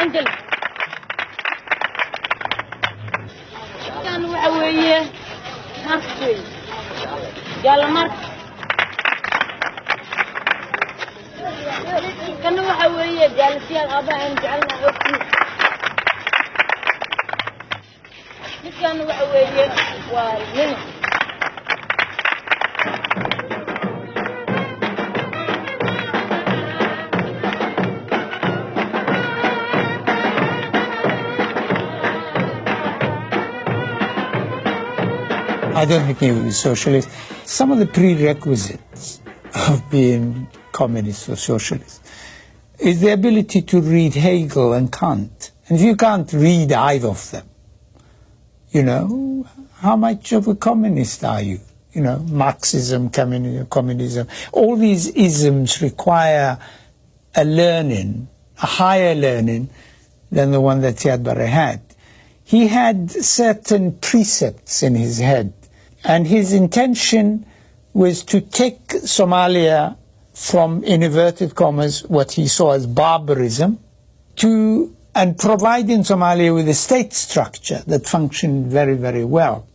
أنجل كان وعوية مركوي قال مرك كان وعوية قال فيها الغباء جعلنا عوكي كان وعوية والمنه I don't think he was socialist. Some of the prerequisites of being communist or socialist is the ability to read Hegel and Kant. And if you can't read either of them, you know, how much of a communist are you? You know, Marxism, communism, all these isms require a learning, a higher learning than the one that Siad Barre had. He had certain precepts in his head, and his intention was to take Somalia from, in inverted commas, what he saw as barbarism, and provide in Somalia with a state structure that functioned very, very well.